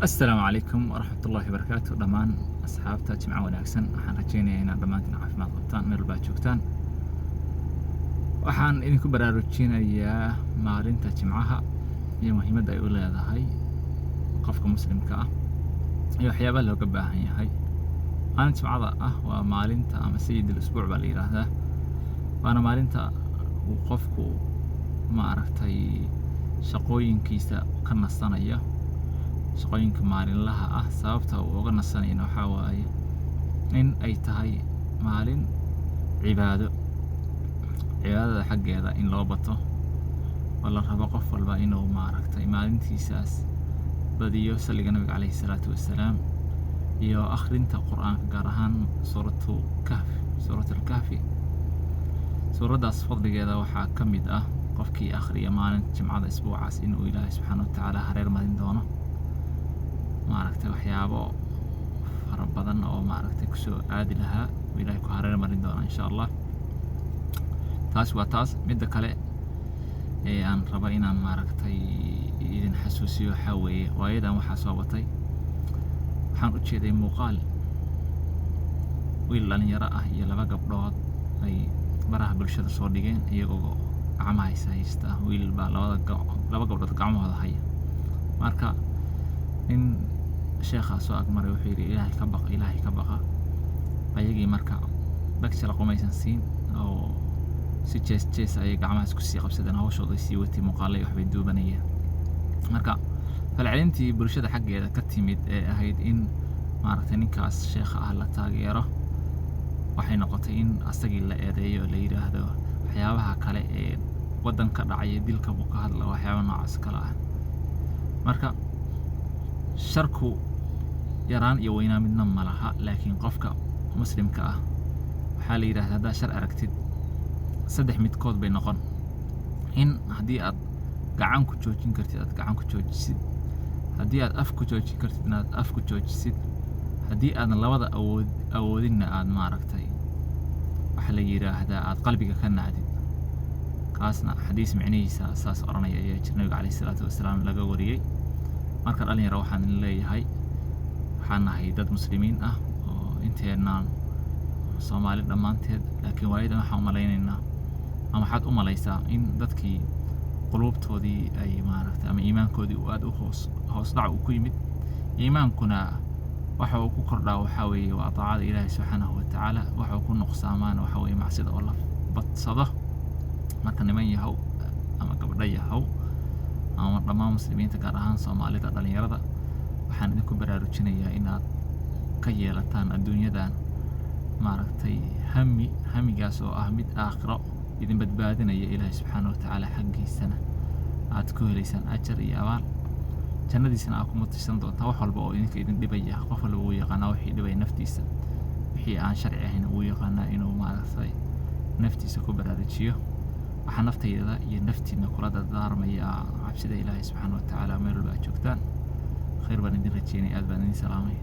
السلام عليكم ورحمة الله وبركاته دمان أصحابتا جمعة وناكسن waxaan rajeynayaa inaad dhammaantiin caafimaad qabtaan meel walba joogtaan waxaan idinku baraarujinayaa maalinta jimcaha iyo muhiimadda ay u leedahay qofka muslimka ah iyo waxyaabaha looga baahan yahay maalinta jimcada ah waa maalinta ama sayidul usbuuc baa la yiraahdaa waana maalinta uu qofku ma aragtay shaqooyinkiisa ka nasanaya shaqooyinka maalinlaha ah sababta uu uga nasanayna waxaa waaye in ay tahay maalin cibaadada xaggeeda in loo bato oo la rabo qof walba inuu maaragtay maalintiisaas badiyo saliga nabiga calayhi salaatu wasalaam iyo akhrinta qur-aanka gaar ahaan suuratul kahfi suuraddaas fadligeeda waxaa ka mid ah qofkii akhriya maalinta jimcada isbuucaas inuu ilaahay subxaana wa tacaala hareer marin doono maaragtay waxyaabo fara badan oo maaragtay kusoo aadi lahaa ilaahay ku hareer marin doona insha Allah taas waa taas midda kale ee aan raba inaan maaragtay idin xasuusiyo waxa weeye waayadan waxaa soo batay waxaan u jeeday muuqaal wiil dhalinyaro ah iyo laba gabdhood ay baraha bulshada soo dhigeen iyagoo gacmaha haysta wiil baa laba gabdhood gacmahooda haya marka in sheekha soo agmaray wuxuu yidhi ilaahay ka baqa ayagii marka bagshala qumaysan siin oo si jees ayay gacmahaas ku sii qabsadeen hawshooda sii watay muuqaalay waxbay duubanayeen marka falcelintii bulshada xaggeeda ka timid ee ahayd in maaragtay ninkaas sheekha ah la taageero waxay noqotay in asagii la eedeeyo la yiraahdo waxyaabaha kale ee waddanka dhacay dilka uu ka hadla waxyaabo noocaas kale ah marka sharku yaraan iyo weynaa midna ma laha laakiin qofka muslimka ah waxaa la yiraahdaa haddaad shar aragtid saddex midkood bay noqon in haddii aad gacan ku joojin kartid aad gacan ku joojisid haddii aad af ku joojin kartid inaad af ku joojisid haddii aadan labada awoodinna aad maaragtay waxa la yiraahdaa aad qalbiga ka nacdid kaasna xadiis micnihiisa saas oranaya ayaa jir nabiga calayhi salaatu wasalaam laga wariyay marka dhalinyaro waxaan leeyahay waxaan nahay dad muslimiin ah oo inteenaan Soomaali dhammaanteed laakiin waayadan waxaan u malaynaynaa ama waxaad u malaysaa in dadkii qulubtoodii ay maaragtay ama iimaankoodii uu aad u hoos dhac ku yimid iimaankuna waxa uu ku kordhaa waxa weeye waa taacada ilaahay subxaanahu wa tacaala waxa uu ku nuqsaamaan waxa weeye macsida oo la badsado marka niman yahow ama gabdho yahow ama dhammaan muslimiinta gaar ahaan Soomaalida dhalinyarada waxaan idinku baraarujinayaa inaad ka yeelataan adduunyadan maaragtay hamigaas oo ah mid aakhiro idin badbaadinaya ilaahay subxaanahu wa tacaala xaggiisana aad ku helaysaan ajar iyo abaal jannadiisana aad ku mutaysan doontaan wax walba oo idin dhibaya qof walba uu yaqaanaa wixii dhibaya naftiisa wixii aan sharci ahayn uu yaqaanaa inuu maaragtay naftiisa ku baraarujiyo waxaa naftayda iyo naftiina kula dardaarmaya cabsida ilaahay subxaanahu wa tacaala meel walba aad joogtaan khayr baan idin rajeynaya aad baan idin salaamay